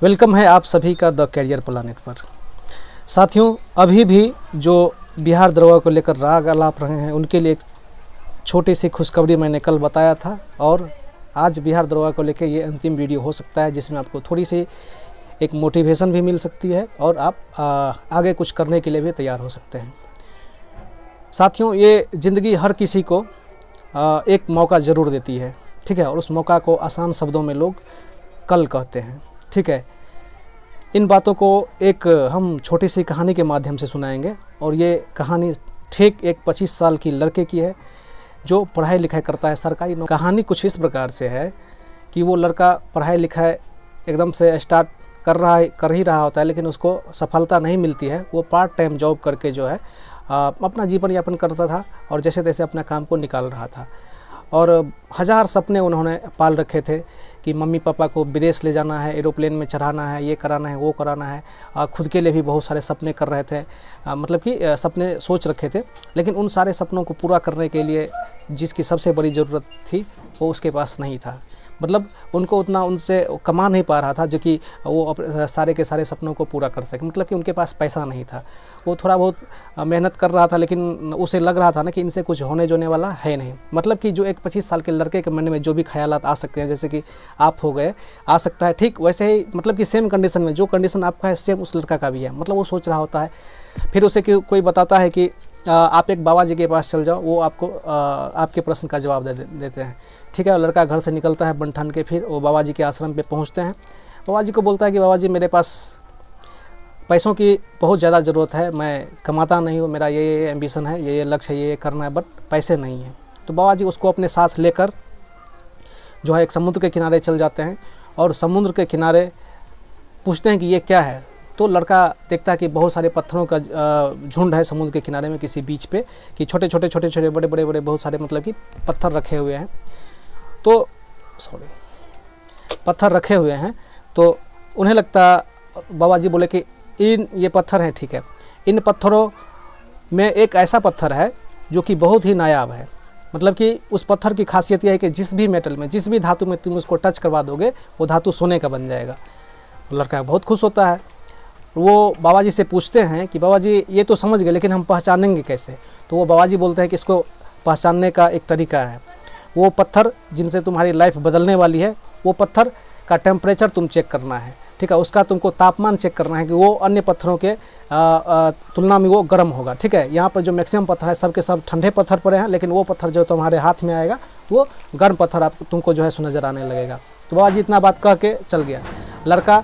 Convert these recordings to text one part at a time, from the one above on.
Welcome है आप सभी का द कैरियर प्लानेट पर। साथियों, अभी भी जो बिहार दरोगा को लेकर राग अलाप रहे हैं उनके लिए एक छोटी सी खुशखबरी मैंने कल बताया था और आज बिहार दरोगा को लेकर ये अंतिम वीडियो हो सकता है जिसमें आपको थोड़ी सी एक मोटिवेशन भी मिल सकती है और आप आगे कुछ करने के लिए भी तैयार हो सकते हैं। साथियों, ये ज़िंदगी हर किसी को एक मौका ज़रूर देती है, ठीक है, और उस मौका को आसान शब्दों में लोग कल कहते हैं, ठीक है। इन बातों को एक हम छोटी सी कहानी के माध्यम से सुनाएंगे और ये कहानी ठीक एक 25 साल की लड़के की है जो पढ़ाई लिखाई करता है सरकारी नौकरी। कहानी कुछ इस प्रकार से है कि वो लड़का पढ़ाई लिखाई एकदम से स्टार्ट कर ही रहा होता है, लेकिन उसको सफलता नहीं मिलती है। वो पार्ट टाइम जॉब करके जो है अपना जीवन यापन करता था और जैसे तैसे अपना काम को निकाल रहा था और हज़ार सपने उन्होंने पाल रखे थे कि मम्मी पापा को विदेश ले जाना है, एरोप्लेन में चढ़ाना है, ये कराना है, वो कराना है। खुद के लिए भी बहुत सारे सपने कर रहे थे, मतलब कि सपने सोच रखे थे, लेकिन उन सारे सपनों को पूरा करने के लिए जिसकी सबसे बड़ी ज़रूरत थी वो उसके पास नहीं था। मतलब उनको उतना उनसे कमा नहीं पा रहा था जो कि वो सारे के सारे सपनों को पूरा कर सके। मतलब कि उनके पास पैसा नहीं था। वो थोड़ा बहुत मेहनत कर रहा था, लेकिन उसे लग रहा था ना कि इनसे कुछ होने जोने वाला है नहीं। मतलब कि जो एक 25 साल के लड़के के मन में जो भी ख्यालात आ सकते हैं, जैसे कि आप हो गए, आ सकता है, ठीक वैसे ही मतलब कि सेम कंडीशन में जो कंडीशन आपका है सेम उस लड़का का भी है। मतलब वो सोच रहा होता है, फिर उसे कोई बताता है कि आप एक बाबा जी के पास चल जाओ, वो आपको आपके प्रश्न का जवाब देते हैं, ठीक है। लड़का घर से निकलता है बन ठन के, फिर वो बाबा जी के आश्रम पे पहुंचते हैं। बाबा जी को बोलता है कि बाबा जी मेरे पास पैसों की बहुत ज़्यादा ज़रूरत है, मैं कमाता नहीं हूँ, मेरा ये एम्बिशन है, ये लक्ष्य है, ये करना है, बट पैसे नहीं हैं। तो बाबा जी उसको अपने साथ लेकर जो है एक समुद्र के किनारे चल जाते हैं और समुद्र के किनारे पूछते हैं कि ये क्या है। तो लड़का देखता है कि बहुत सारे पत्थरों का झुंड है समुद्र के किनारे में किसी बीच पे, कि छोटे छोटे बड़े बहुत सारे मतलब कि पत्थर रखे हुए हैं। तो पत्थर रखे हुए हैं तो उन्हें लगता, बाबा जी बोले कि ये पत्थर हैं, ठीक है, इन पत्थरों में एक ऐसा पत्थर है जो कि बहुत ही नायाब है। मतलब कि उस पत्थर की खासियत यह है कि जिस भी मेटल में, जिस भी धातु में तुम उसको टच करवा दोगे वो धातु सोने का बन जाएगा। तो लड़का बहुत खुश होता है। वो बाबा जी से पूछते हैं कि बाबा जी ये तो समझ गए, लेकिन हम पहचानेंगे कैसे? तो वो बाबा जी बोलते हैं कि इसको पहचानने का एक तरीका है। वो पत्थर जिनसे तुम्हारी लाइफ बदलने वाली है, वो पत्थर का टेम्परेचर तुम चेक करना है, ठीक है। उसका तुमको तापमान चेक करना है कि वो अन्य पत्थरों के तुलना में वो गर्म होगा, ठीक है। यहाँ पर जो मैक्सिमम पत्थर है सब के सब ठंडे पत्थर पड़े हैं, लेकिन वो पत्थर जो तुम्हारे हाथ में आएगा वो गर्म पत्थर तुमको जो है सो नज़र आने लगेगा। तो बाबा जी इतना बात कह के चल गया। लड़का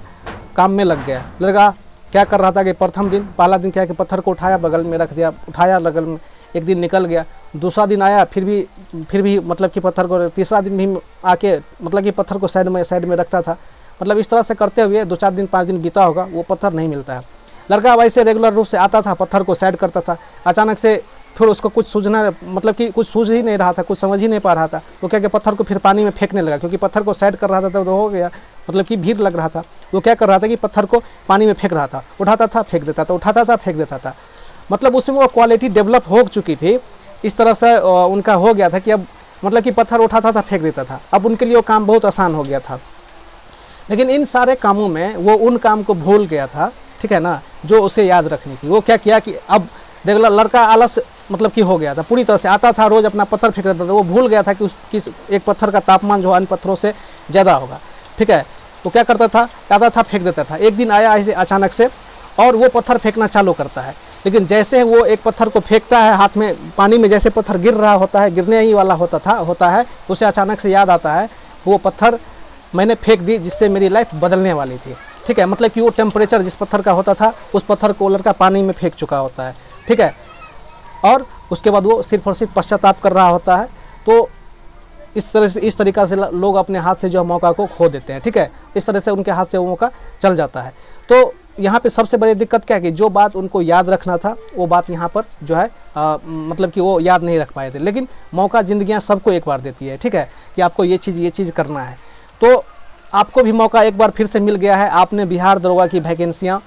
काम में लग गया। लड़का क्या कर रहा था कि प्रथम दिन, पहला दिन क्या कि पत्थर को उठाया, बगल में रख दिया, उठाया बगल में, एक दिन निकल गया, दूसरा दिन आया, फिर भी मतलब कि पत्थर को, तीसरा दिन भी आके मतलब कि पत्थर को साइड में रखता था। मतलब इस तरह से करते हुए 2-4 दिन 5 दिन बीता होगा, वो पत्थर नहीं मिलता है। लड़का वैसे रेगुलर रूप से आता था, पत्थर को साइड करता था। अचानक से फिर उसको कुछ सूझना, मतलब कि कुछ सूझ ही नहीं रहा था, कुछ समझ ही नहीं पा रहा था। वो क्या कि पत्थर को फिर पानी में फेंकने लगा, क्योंकि पत्थर को साइड कर रहा था तो हो गया, मतलब कि भीड़ लग रहा था। वो क्या कर रहा था कि पत्थर को पानी में फेंक रहा था, उठाता था फेंक देता था, उठाता था फेंक देता था। मतलब उसमें वो क्वालिटी डेवलप हो चुकी थी, इस तरह से उनका हो गया था कि अब मतलब कि पत्थर उठाता था फेंक देता था। अब उनके लिए वो काम बहुत आसान हो गया था। लेकिन इन सारे कामों में वो उन काम को भूल गया था, ठीक है ना, जो उसे याद रखनी थी। वो क्या किया कि अब रेगुलर लड़का आलस मतलब कि हो गया था पूरी तरह से। आता था रोज़ अपना पत्थर फेंक देता था। वो भूल गया था कि किस एक पत्थर का तापमान जो अन्य पत्थरों से ज़्यादा होगा, ठीक है। तो क्या करता था, आता था फेंक देता था। एक दिन आया ऐसे अचानक से और वो पत्थर फेंकना चालू करता है, लेकिन जैसे वो एक पत्थर को फेंकता है हाथ में, पानी में जैसे पत्थर गिर रहा होता है, गिरने ही वाला होता है, उसे अचानक से याद आता है वो पत्थर मैंने फेंक दी जिससे मेरी लाइफ बदलने वाली थी, ठीक है। मतलब कि वो टेम्परेचर जिस पत्थर का होता था उस पत्थर को लड़का पानी में फेंक चुका होता है, ठीक है। और उसके बाद वो सिर्फ और सिर्फ पश्चाताप कर रहा होता है। तो इस तरीक़ा से लोग अपने हाथ से जो मौका को खो देते हैं, ठीक है। इस तरह से उनके हाथ से वो मौका चल जाता है। तो यहाँ पे सबसे बड़ी दिक्कत क्या है कि जो बात उनको याद रखना था वो बात यहाँ पर जो है मतलब कि वो याद नहीं रख पाए थे। लेकिन मौका ज़िंदगियाँ सबको एक बार देती है, ठीक है, कि आपको ये चीज़ करना है। तो आपको भी मौका एक बार फिर से मिल गया है। आपने बिहार दरोगा की वैकेंसियाँ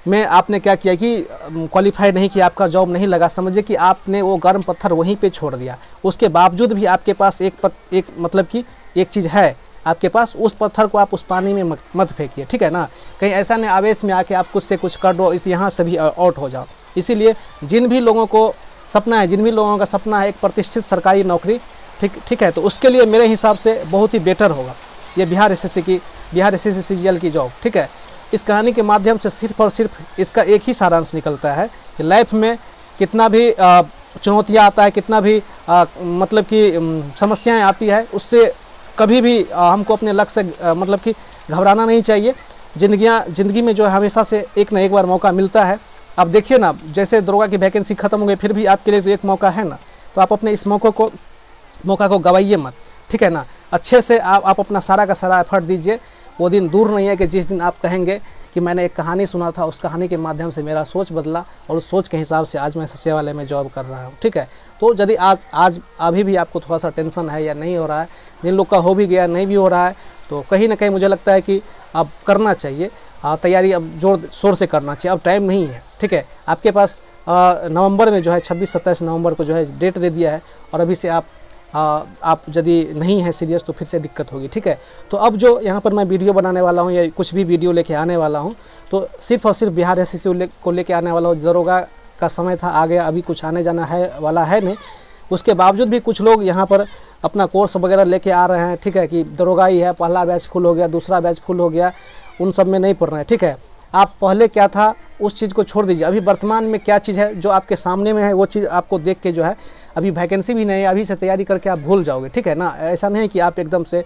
में आपने क्या किया कि क्वालिफाई नहीं किया, आपका जॉब नहीं लगा, समझिए कि आपने वो गर्म पत्थर वहीं पे छोड़ दिया। उसके बावजूद भी आपके पास एक मतलब कि एक चीज़ है, आपके पास, उस पत्थर को आप उस पानी में मत फेंकिए, ठीक है ना। कहीं ऐसा नहीं आवेश में आके आप कुछ से कुछ कर दो, इस यहाँ से भी आउट हो जाओ। इसीलिए जिन भी लोगों को सपना है, जिन भी लोगों का सपना है एक प्रतिष्ठित सरकारी नौकरी, ठीक है, तो उसके लिए मेरे हिसाब से बहुत ही बेटर होगा ये बिहार एसएससी सीजीएल की जॉब, ठीक है। इस कहानी के माध्यम से सिर्फ और सिर्फ इसका एक ही सारांश निकलता है कि लाइफ में कितना भी चुनौतियाँ आता है, कितना भी मतलब कि समस्याएं आती है, उससे कभी भी हमको अपने लक्ष्य से मतलब कि घबराना नहीं चाहिए। ज़िंदगी में जो है हमेशा से एक ना एक बार मौका मिलता है। अब देखिए ना, जैसे दरोगा की वैकेंसी ख़त्म हो गई, फिर भी आपके लिए तो एक मौका है ना, तो आप अपने इस मौका को गवाइए मत, ठीक है ना। अच्छे से आप अपना सारा का सारा एफर्ट दीजिए। वो दिन दूर नहीं है कि जिस दिन आप कहेंगे कि मैंने एक कहानी सुना था, उस कहानी के माध्यम से मेरा सोच बदला और उस सोच के हिसाब से आज मैं सचिवालय में जॉब कर रहा हूँ, ठीक है। तो यदि आज अभी भी आपको थोड़ा सा टेंशन है या नहीं हो रहा है, जिन लोग का हो भी गया नहीं भी हो रहा है, तो कहीं ना कहीं मुझे लगता है कि अब करना चाहिए तैयारी, अब जोर शोर से करना चाहिए। अब टाइम नहीं है, ठीक है। आपके पास नवंबर में जो है 26-27 नवंबर को जो है डेट दे दिया है, और अभी से आप यदि नहीं है सीरियस तो फिर से दिक्कत होगी, ठीक है। तो अब जो यहाँ पर मैं वीडियो बनाने वाला हूँ या कुछ भी वीडियो लेके आने वाला हूँ, तो सिर्फ और सिर्फ बिहार एसएससी को लेके आने वाला हूँ। दरोगा का समय था, आ गया, अभी कुछ आने जाना है वाला है नहीं। उसके बावजूद भी कुछ लोग यहाँ पर अपना कोर्स वगैरह लेके आ रहे हैं, ठीक है, कि दरोगा ही है, पहला बैच फुल हो गया, दूसरा बैच फुल हो गया, उन सब में नहीं पढ़ रहे हैं, ठीक है। आप पहले क्या था उस चीज़ को छोड़ दीजिए, अभी वर्तमान में क्या चीज़ है जो आपके सामने में है, वो चीज़ आपको देख के जो है, अभी वैकेंसी भी नहीं है, अभी से तैयारी करके आप भूल जाओगे, ठीक है ना। ऐसा नहीं है कि आप एकदम से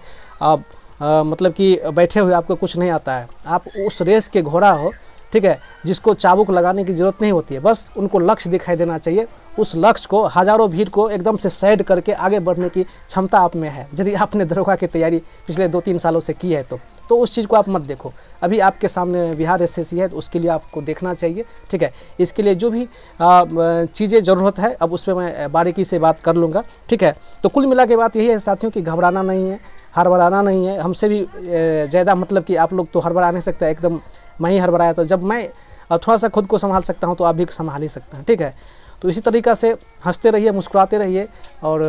मतलब कि बैठे हुए आपको कुछ नहीं आता है। आप उस रेस के घोड़ा हो, ठीक है, जिसको चाबुक लगाने की ज़रूरत नहीं होती है, बस उनको लक्ष्य दिखाई देना चाहिए। उस लक्ष्य को, हज़ारों भीड़ को एकदम से साइड करके आगे बढ़ने की क्षमता आप में है। यदि आपने दरोगा की तैयारी पिछले 2-3 सालों से की है तो उस चीज़ को आप मत देखो। अभी आपके सामने बिहार एसएससी है, तो उसके लिए आपको देखना चाहिए, ठीक है। इसके लिए जो भी चीज़ें ज़रूरत है, अब उस पर मैं बारीकी से बात कर लूँगा, ठीक है। तो कुल मिला के बात यही है साथियों कि घबराना नहीं है, हड़बड़ाना नहीं है। हमसे भी ज़्यादा मतलब कि आप लोग तो हड़बड़ा नहीं सकते, एकदम मैं ही हड़बड़ाया, तो जब मैं थोड़ा सा खुद को संभाल सकता हूँ तो आप भी संभाल ही सकते हैं, ठीक है। तो इसी तरीक़ा से हंसते रहिए, मुस्कुराते रहिए और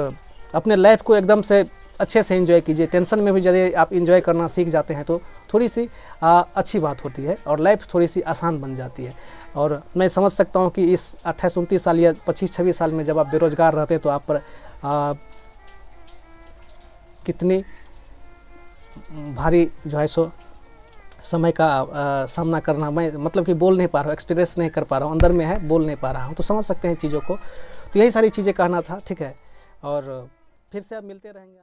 अपने लाइफ को एकदम से अच्छे से एंजॉय कीजिए। टेंशन में भी यदि आप एंजॉय करना सीख जाते हैं तो थोड़ी सी अच्छी बात होती है और लाइफ थोड़ी सी आसान बन जाती है। और मैं समझ सकता हूँ कि इस 28-29 साल या 25-26 साल में जब आप बेरोज़गार रहते तो आप पर कितनी भारी जो है सो समय का सामना करना, मैं मतलब कि बोल नहीं पा रहा हूँ, एक्सप्रेस नहीं कर पा रहा हूँ, अंदर में है, बोल नहीं पा रहा हूँ, तो समझ सकते हैं चीज़ों को। तो यही सारी चीज़ें कहना था, ठीक है। और फिर से अब मिलते रहेंगे।